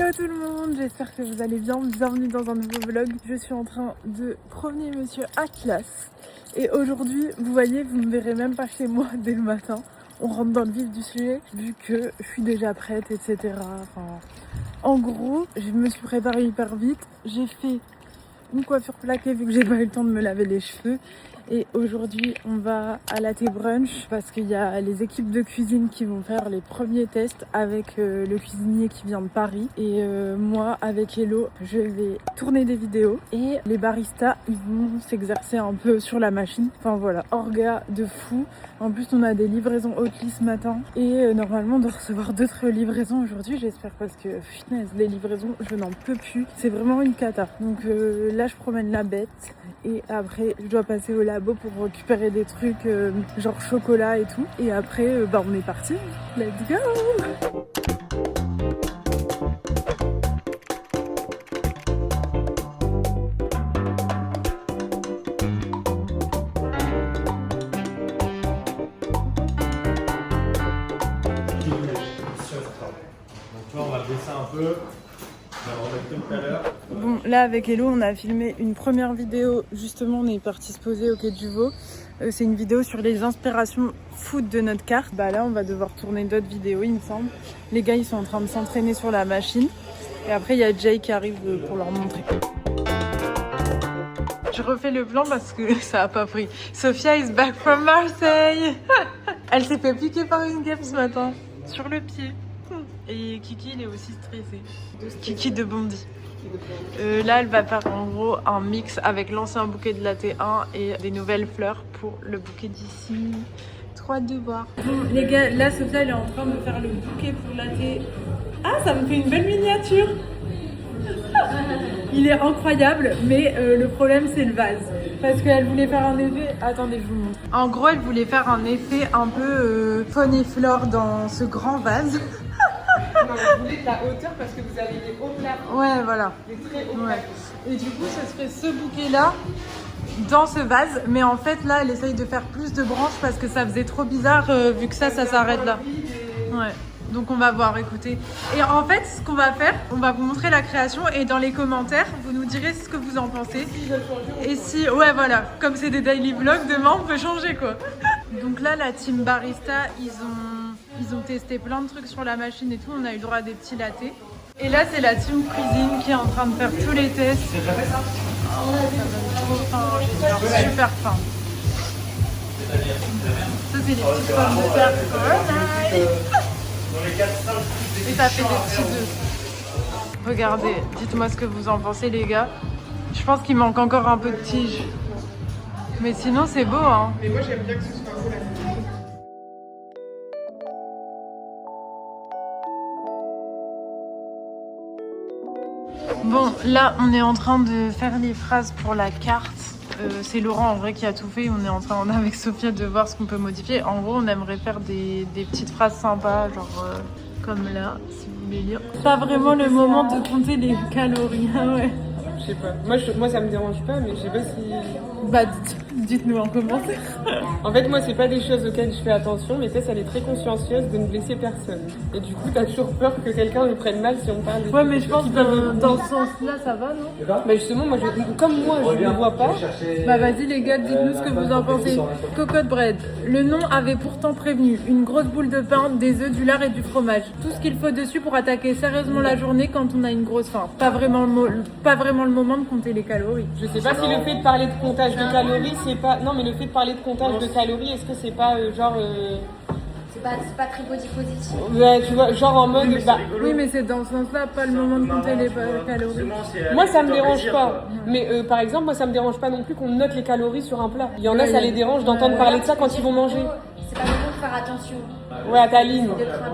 Hello tout le monde, j'espère que vous allez bien, bienvenue dans un nouveau vlog. Je suis en train de promener monsieur Atlas et aujourd'hui, vous voyez, vous ne me verrez même pas chez moi dès le matin. On rentre dans le vif du sujet vu que je suis déjà prête, etc. Enfin, en gros, je me suis préparée hyper vite, j'ai fait une coiffure plaquée vu que j'ai pas eu le temps de me laver les cheveux. Et aujourd'hui on va à la thé brunch parce qu'il y a les équipes de cuisine qui vont faire les premiers tests avec le cuisinier qui vient de Paris. Et moi avec Hello je vais tourner des vidéos et les baristas ils vont s'exercer un peu sur la machine. Enfin voilà, orga de fou. En plus on a des livraisons Oatly ce matin et normalement on doit recevoir d'autres livraisons aujourd'hui j'espère parce que fitness, les livraisons je n'en peux plus. C'est vraiment une cata. Donc là je promène la bête et après je dois passer au labo pour récupérer des trucs genre chocolat et tout. Et après on est parti. Let's go! On va baisser un peu, on va remettre tout à l'heure. Bon, là avec Hello, on a filmé une première vidéo. Justement, on est parti se poser au quai du Vau. C'est une vidéo sur les inspirations food de notre carte. Bah là, on va devoir tourner d'autres vidéos, il me semble. Les gars, ils sont en train de s'entraîner sur la machine. Et après, il y a Jay qui arrive pour leur montrer. Je refais le plan parce que ça a pas pris. Sophia is back from Marseille. Elle s'est fait piquer par une guêpe ce matin, sur le pied. Et Kiki, il est aussi stressé. Kiki de Bondy. Là, elle va faire en gros un mix avec l'ancien bouquet de la T1 et des nouvelles fleurs pour le bouquet d'ici. Trop hâte de voir. Bon, les gars, là, Sophia, elle est en train de faire le bouquet pour la T. Ah, ça me fait une belle miniature. Il est incroyable, mais le problème, c'est le vase. Parce qu'elle voulait faire un effet... Attendez, je vous montre. En gros, elle voulait faire un effet un peu faune et flore dans ce grand vase. Non, vous voulez de la hauteur parce que vous avez des hauts plafonds. Ouais, voilà. Des très hauts Ouais. plafonds. Et du coup, ce serait ce bouquet-là dans ce vase. Mais en fait, là, elle essaye de faire plus de branches parce que ça faisait trop bizarre vu que ça s'arrête là. Ouais. Donc on va voir, écoutez. Et en fait, ce qu'on va faire, on va vous montrer la création et dans les commentaires, vous nous direz ce que vous en pensez. Et si, ouais, voilà, comme c'est des daily vlogs, demain on peut changer quoi. Donc là, la team barista, ils ont testé plein de trucs sur la machine et tout. On a eu le droit à des petits lattés. Et là, c'est la team cuisine qui est en train de faire tous les tests. C'est jamais ça. Oh, ça donne trop faim, j'ai genre super faim. Ça, c'est les petites pommes de terre. Et ça fait des petits œufs. Regardez, dites-moi ce que vous en pensez les gars. Je pense qu'il manque encore un peu de tige. Mais sinon, c'est beau, hein. Mais moi, j'aime bien que ce soit un peu la Bon, là, on est en train de faire les phrases pour la carte. C'est Laurent en vrai qui a tout fait. On est en train, avec Sophia, de voir ce qu'on peut modifier. En gros, on aimerait faire des petites phrases sympas, genre comme là, si vous voulez lire. Pas vraiment le moment de compter les calories, ah ouais. Je sais pas. Moi, ça me dérange pas, mais je sais pas si... Bah, dites-nous en commentaire. En fait, moi, c'est pas des choses auxquelles je fais attention, mais Tess, elle est très consciencieuse de ne blesser personne. Et du coup, t'as toujours peur que quelqu'un le prenne mal si on parle de... Ouais, mais je pense que dans ce sens-là, ça va, non? Bah justement, moi, comme moi, je ne vois pas... Bah vas-y les gars, dites-nous ce que vous en pensez. Cocotte bread. Le nom avait pourtant prévenu. Une grosse boule de pain, des œufs, du lard et du fromage. Tout ce qu'il faut dessus pour attaquer sérieusement la journée quand on a une grosse faim. Pas vraiment le moment de compter les calories. Je sais pas si le fait de parler de comptage de calories, c'est pas... Non, mais le fait de parler de comptage de calories, est-ce que c'est pas genre... C'est pas très body positif. Ouais, tu vois, genre en mode... Bah, Oui, mais c'est dans ce sens-là, pas le moment de compter les calories. moi, ça me dérange pas. Mais par exemple, moi, ça me dérange pas non plus qu'on note les calories sur un plat. Il y en a, ça les dérange d'entendre parler de ça quand ils vont manger. C'est pas le moment de faire attention. Ouais, à ta ligne.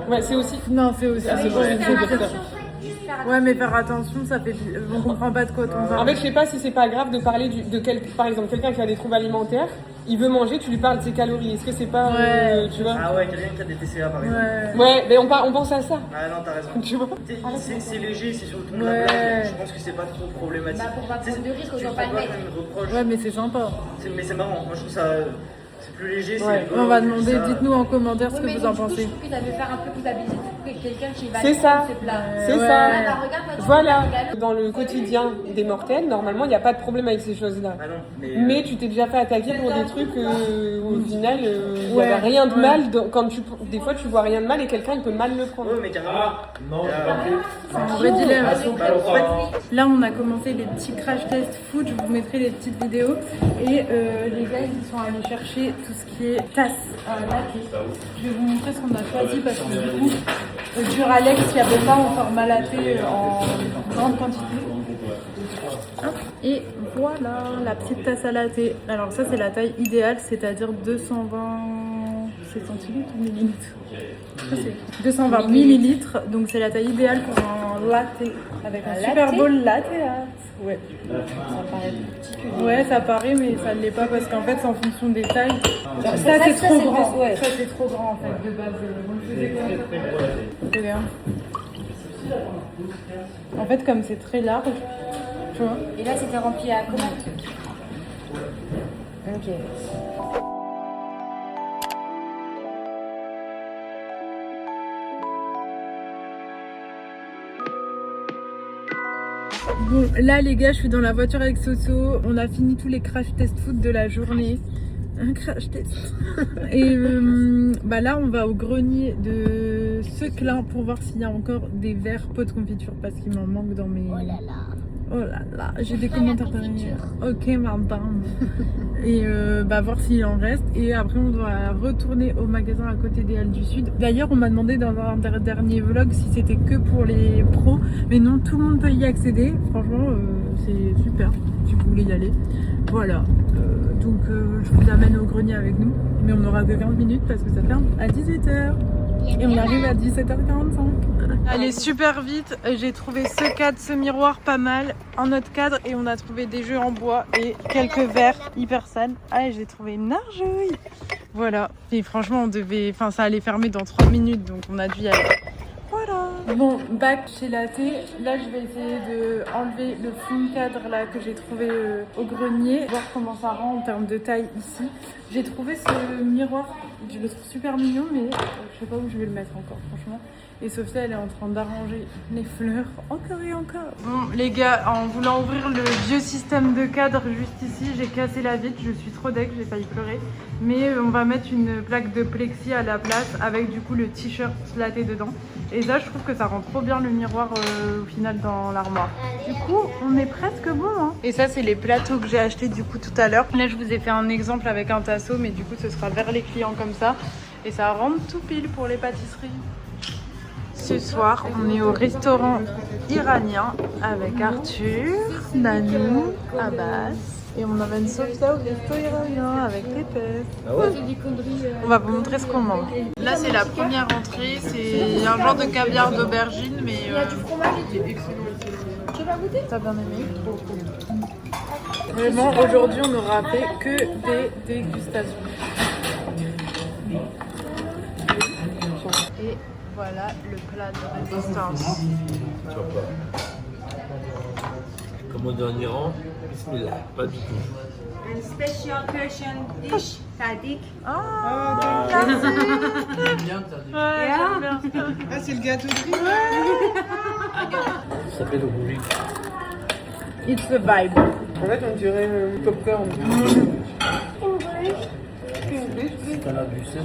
Ouais, c'est aussi... Non, c'est aussi. c'est bon, Faire c'est bon. attention. Juste faire attention. Ouais, mais faire attention, ça fait. On comprend pas de quoi on En parle. fait, je sais pas si c'est pas grave de parler par exemple, quelqu'un qui a des troubles alimentaires, il veut manger, tu lui parles de ses calories. Est-ce que c'est pas, Ouais. tu vois? Ah ouais, quelqu'un qui a des TCA par exemple. Ouais. Ouais, mais on pense à ça. Ah non, t'as raison. Tu vois? C'est léger, c'est sur le ton de Ouais. la blague. Je pense que c'est pas trop problématique. Bah, pour pas prendre de risque, Tu autant le pas fais le pas mettre. comme une reproche. Ouais, mais c'est sympa. Mais c'est marrant, moi je trouve ça. C'est plus léger, c'est Ouais. rigolo, On va puis demander, ça- dites-nous en commentaire ce Ouais, que mais vous en du coup, pensez. je trouve que ça veut faire un peu culpabiliser quelqu'un qui va C'est ça. ses plats. C'est Ouais. ça. Ah bah regarde, toi, tu Voilà. regardes. Dans le quotidien des mortels, normalement, il n'y a pas de problème avec ces choses-là. Ah non, Mais tu t'es déjà fait attaquer pour des trucs où, au final, il n'y Ouais, avait rien de ouais. mal. Quand des fois, tu vois rien de mal et quelqu'un, il peut mal le prendre. Ouais, mais carrément. Non, j'ai pas pris. C'est un vrai dilemme. Alors, Là, on a commencé les petits crash test food. Je vous mettrai les petites vidéos. Et les gars, ils sont allés chercher tout ce qui est tasse à latte. Je vais vous montrer ce qu'on a choisi parce que du coup, Duralex, il n'y avait pas en format latte en grande quantité. Hop, et voilà la petite tasse à latte. Alors ça, c'est la taille idéale, c'est-à-dire 220 centilitres ou millilitres. Je sais. 220 millilitres, donc c'est la taille idéale pour un latte avec un Super Bowl latte. Ouais. Ouais, ça paraît, mais ça ne l'est pas parce qu'en fait, c'est en fonction des tailles. Ça, c'est trop grand. ouais. Ça, c'est trop grand en fait, de base. Vous le faisiez comme ça. Regarde. En fait, comme c'est très large, tu vois. Et là, c'était rempli à comment? Ok. Bon, là les gars, je suis dans la voiture avec Soso. On a fini tous les crash test food de la journée. Un crash test. Et bah là, on va au grenier de Seclin pour voir s'il y a encore des verres pots de confiture parce qu'il m'en manque dans mes. Oh là là, j'ai des commentaires derrière. Ok, madame. Et bah voir s'il en reste. Et après, on doit retourner au magasin à côté des Halles du Sud. D'ailleurs, on m'a demandé dans un dernier vlog si c'était que pour les pros. Mais non, tout le monde peut y accéder. Franchement, c'est super si vous voulez y aller. Voilà. Donc, je vous amène au grenier avec nous. Mais on n'aura que 15 minutes parce que ça ferme à 18h. Et on arrive à 17h45. Allez, super vite, j'ai trouvé ce cadre, ce miroir pas mal, un autre cadre et on a trouvé des jeux en bois et quelques verres hyper sales. Allez, j'ai trouvé une nargouille. Voilà, et franchement, ça allait fermer dans 3 minutes donc on a dû y aller. Voilà. Bon, back chez Latte. Là, je vais essayer de enlever le fond de cadre là que j'ai trouvé au grenier, voir comment ça rend en termes de taille ici. J'ai trouvé ce miroir, je le trouve super mignon, mais je sais pas où je vais le mettre encore, franchement. Et Sophia, elle est en train d'arranger les fleurs encore et encore. Bon, les gars, en voulant ouvrir le vieux système de cadre juste ici, j'ai cassé la vitre. Je suis trop deg, j'ai failli pleurer. Mais on va mettre une plaque de plexi à la place avec du coup le t-shirt Latte dedans. Et ça, je trouve que ça rend trop bien le miroir au final dans l'armoire. Du coup, on est presque bon. Hein. Et ça, c'est les plateaux que j'ai achetés du coup tout à l'heure. Là, je vous ai fait un exemple avec un tasseau, mais du coup, ce sera vers les clients comme ça. Et ça rentre tout pile pour les pâtisseries. Ce soir, on est au restaurant iranien avec Arthur, Nanou, Abbas. Et on emmène Sophia au resto iranien avec Pépé. On va vous montrer ce qu'on mange. Là, c'est la première entrée. C'est un genre de caviar d'aubergine, mais Il y a du fromage et tout. Tu veux pas goûter? t'as bien aimé? Trop cool. Vraiment, aujourd'hui, on n'aura fait que des dégustations. Et voilà le plat de résistance. Tu vois pas. Comme on dit en Iran, bismillah, pas du tout. And special Persian dish, sadik. Ah, Bien, ouais, j'aime bien. Ah, c'est le gâteau de riz. Ça s'appelle rougi. It's a vibe. En fait, on dirait popcorn. T'as la du sel.